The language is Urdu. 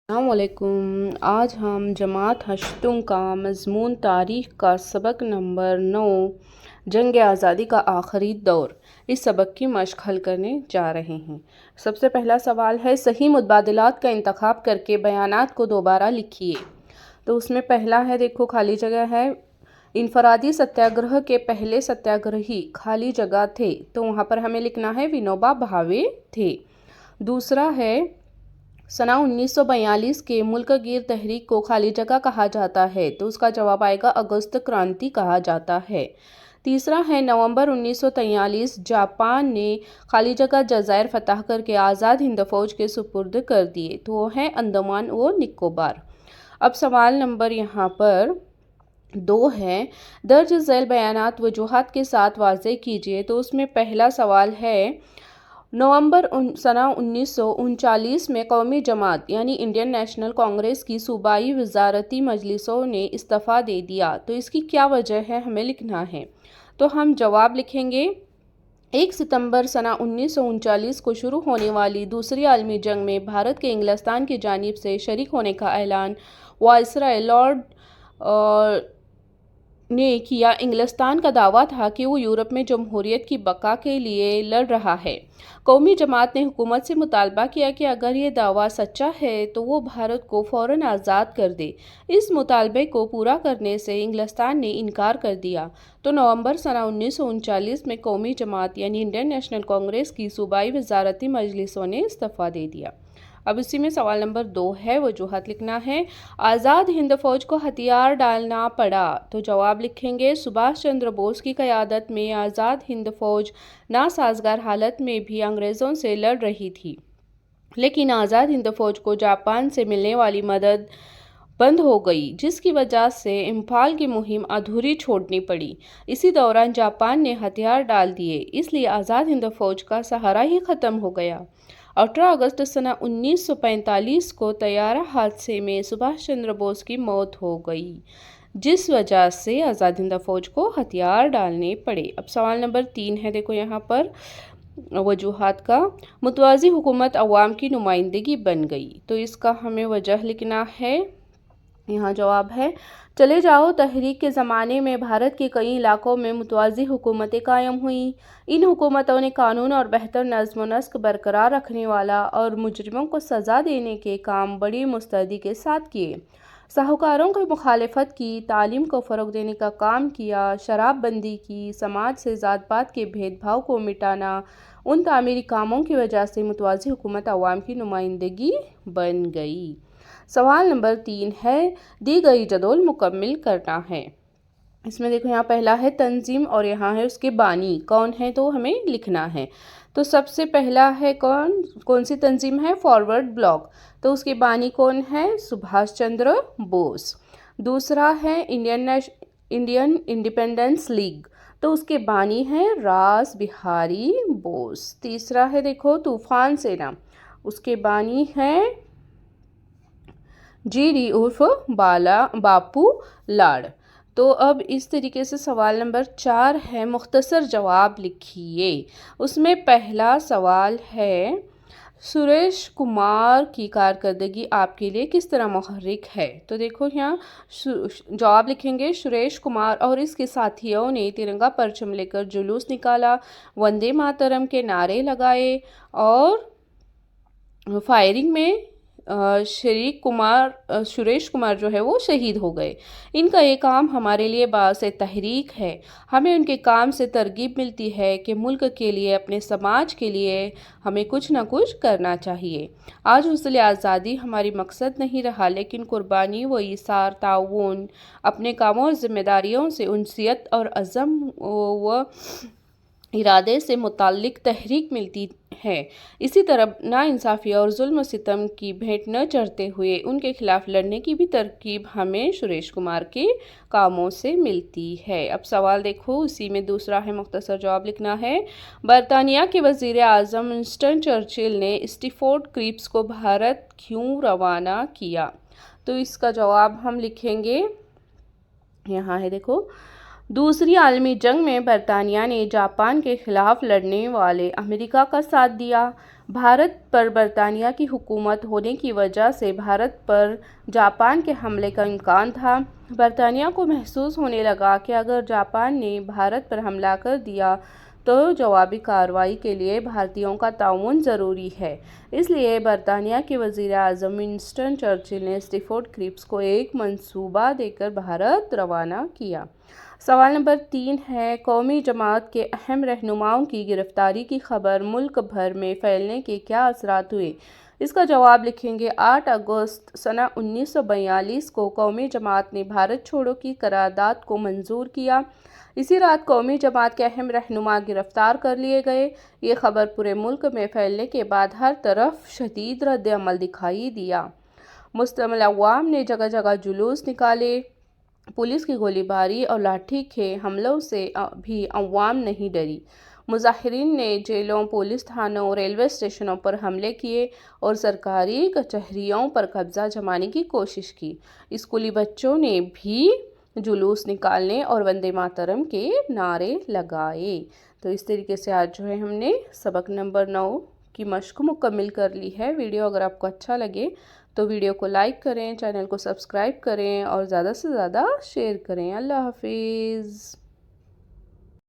السلام علیکم۔ آج ہم جماعت ہشتم کا مضمون تاریخ کا سبق نمبر 9 جنگ آزادی کا آخری دور اس سبق کی مشق حل کرنے جا رہے ہیں۔ سب سے پہلا سوال ہے صحیح متبادلات کا انتخاب کرکے بیانات کو دوبارہ لکھیے۔ تو اس میں پہلا ہے، دیکھو خالی جگہ ہے، انفرادی ستیاگرہ کے پہلے ستیاگرہی خالی جگہ تھے، تو وہاں پر ہمیں لکھنا ہے ونوبا بھاوے تھے۔ دوسرا ہے سنہ 1942 کے ملک گیر تحریک کو خالی جگہ کہا جاتا ہے، تو اس کا جواب آئے گا اگست کرانتی کہا جاتا ہے۔ تیسرا ہے نومبر 1943 جاپان نے خالی جگہ جزائر فتح کر کے آزاد ہند فوج کے سپرد کر دیے، تو وہ ہیں انڈمان و نکوبار۔ اب سوال نمبر یہاں پر 2 ہے، درج ذیل بیانات وجوہات کے ساتھ واضح کیجیے۔ تو اس میں پہلا سوال ہے نومبر سنہ 1939 میں قومی جماعت یعنی انڈین نیشنل کانگریس کی صوبائی وزارتی مجلسوں نے استعفیٰ دے دیا، تو اس کی کیا وجہ ہے ہمیں لکھنا ہے۔ تو ہم جواب لکھیں گے 1 ستمبر سنہ 1939 کو شروع ہونے والی دوسری عالمی جنگ میں بھارت کے انگلستان کی جانب سے شریک ہونے کا اعلان وائسرائے لارڈ نے کیا۔ انگلستان کا دعویٰ تھا کہ وہ یورپ میں جمہوریت کی بقا کے لیے لڑ رہا ہے۔ قومی جماعت نے حکومت سے مطالبہ کیا کہ اگر یہ دعویٰ سچا ہے تو وہ بھارت کو فوراً آزاد کر دے۔ اس مطالبے کو پورا کرنے سے انگلستان نے انکار کر دیا، تو نومبر سنہ 1939 میں قومی جماعت یعنی انڈین نیشنل کانگریس کی صوبائی وزارتی مجلسوں نے استعفیٰ دے دیا۔ اب اسی میں سوال نمبر 2 ہے، وجوہات لکھنا ہے۔ آزاد ہند فوج کو ہتھیار ڈالنا پڑا، تو جواب لکھیں گے سبھاش چندر بوس کی قیادت میں آزاد ہند فوج ناسازگار حالت میں بھی انگریزوں سے لڑ رہی تھی، لیکن آزاد ہند فوج کو جاپان سے ملنے والی مدد بند ہو گئی، جس کی وجہ سے امپھال کی مہم ادھوری چھوڑنی پڑی۔ اسی دوران جاپان نے ہتھیار ڈال دیے، اس لیے آزاد ہند فوج کا سہارا ہی ختم ہو گیا۔ 18 اگست سنہ 1945 کو طیارہ حادثے میں سبھاش چندر بوس کی موت ہو گئی، جس وجہ سے آزاد ہند فوج کو ہتھیار ڈالنے پڑے۔ اب سوال نمبر 3 ہے، دیکھو یہاں پر وجوہات کا، متوازی حکومت عوام کی نمائندگی بن گئی، تو اس کا ہمیں وجہ لکھنا ہے۔ یہاں جواب ہے چلے جاؤ تحریک کے زمانے میں بھارت کے کئی علاقوں میں متوازی حکومتیں قائم ہوئیں۔ ان حکومتوں نے قانون اور بہتر نظم و نسق برقرار رکھنے والا اور مجرموں کو سزا دینے کے کام بڑی مستعدی کے ساتھ کیے، ساہوکاروں کی مخالفت کی، تعلیم کو فروغ دینے کا کام کیا، شراب بندی کی، سماج سے ذات پات کے بھید بھاؤ کو مٹانا، ان تعمیری کاموں کی وجہ سے متوازی حکومت عوام کی نمائندگی بن گئی۔ سوال نمبر 3 ہے، دی گئی جدول مکمل کرنا ہے۔ اس میں دیکھو یہاں پہلا ہے تنظیم اور یہاں ہے اس کے بانی کون ہے، تو ہمیں لکھنا ہے۔ تو سب سے پہلا ہے کون سی تنظیم ہے، فارورڈ بلاک، تو اس کے بانی کون ہے، سبھاش چندر بوس۔ دوسرا ہے انڈین انڈیپینڈنس لیگ، تو اس کے بانی ہیں راس بہاری بوس۔ تیسرا ہے دیکھو طوفان سینا، اس کے بانی ہیں جی ڈی عرف باپو لاڈ۔ تو اب اس طریقے سے سوال نمبر 4 ہے، مختصر جواب لکھیے۔ اس میں پہلا سوال ہے سریش کمار کی کارکردگی آپ کے لیے کس طرح محرک ہے، تو دیکھو یہاں جواب لکھیں گے سریش کمار اور اس کے ساتھیوں نے ترنگا پرچم لے کر جلوس نکالا، وندے ماترم کے نعرے لگائے اور فائرنگ میں سریش کمار جو ہے وہ شہید ہو گئے۔ ان کا یہ کام ہمارے لیے باعث تحریک ہے، ہمیں ان کے کام سے ترغیب ملتی ہے کہ ملک کے لیے، اپنے سماج کے لیے ہمیں کچھ نہ کچھ کرنا چاہیے۔ آج حاصل آزادی ہماری مقصد نہیں رہا، لیکن قربانی و ایثار، تعاون، اپنے کاموں اور ذمہ داریوں سے انسیت اور عزم و ارادے سے متعلق تحریک ملتی ہے۔ اسی طرح ناانصافی اور ظلم و ستم کی بھیٹ نہ چڑھتے ہوئے ان کے خلاف لڑنے کی بھی ترغیب ہمیں سریش کمار کے کاموں سے ملتی ہے۔ اب سوال دیکھو اسی میں دوسرا ہے، مختصر جواب لکھنا ہے۔ برطانیہ کے وزیر اعظم ونسٹن چرچل نے اسٹریفورڈ کریپس کو بھارت کیوں روانہ کیا، تو اس کا جواب ہم لکھیں گے، یہاں ہے دیکھو دوسری عالمی جنگ میں برطانیہ نے جاپان کے خلاف لڑنے والے امریکہ کا ساتھ دیا۔ بھارت پر برطانیہ کی حکومت ہونے کی وجہ سے بھارت پر جاپان کے حملے کا امکان تھا۔ برطانیہ کو محسوس ہونے لگا کہ اگر جاپان نے بھارت پر حملہ کر دیا تو جوابی کارروائی کے لیے بھارتیوں کا تعاون ضروری ہے۔ اس لیے برطانیہ کے وزیر اعظم ونسٹن چرچل نے اسٹریفورڈ کرپس کو ایک منصوبہ دے کر بھارت روانہ کیا۔ سوال نمبر 3 ہے، قومی جماعت کے اہم رہنماؤں کی گرفتاری کی خبر ملک بھر میں پھیلنے کے کیا اثرات ہوئے؟ اس کا جواب لکھیں گے 8 اگست سنہ 1942 کو قومی جماعت نے بھارت چھوڑو کی قرارداد کو منظور کیا۔ اسی رات قومی جماعت کے اہم رہنما گرفتار کر لیے گئے۔ یہ خبر پورے ملک میں پھیلنے کے بعد ہر طرف شدید رد عمل دکھائی دیا۔ مشتعل عوام نے جگہ جگہ جلوس نکالے۔ پولیس کی گولی باری اور لاٹھی کے حملوں سے بھی عوام نہیں ڈری۔ مظاہرین نے جیلوں، پولیس تھانوں، ریلوے اسٹیشنوں پر حملے کیے اور سرکاری کچہریوں پر قبضہ جمانے کی کوشش کی۔ اسکولی بچوں نے بھی جلوس نکالنے اور وندے ماترم کے نعرے لگائے۔ تو اس طریقے سے آج جو ہے ہم نے سبق نمبر 9 کی مشق مکمل کر لی ہے۔ ویڈیو اگر آپ کو اچھا لگے تو ویڈیو کو لائک کریں، چینل کو سبسکرائب کریں اور زیادہ سے زیادہ شیئر کریں۔ اللہ حافظ۔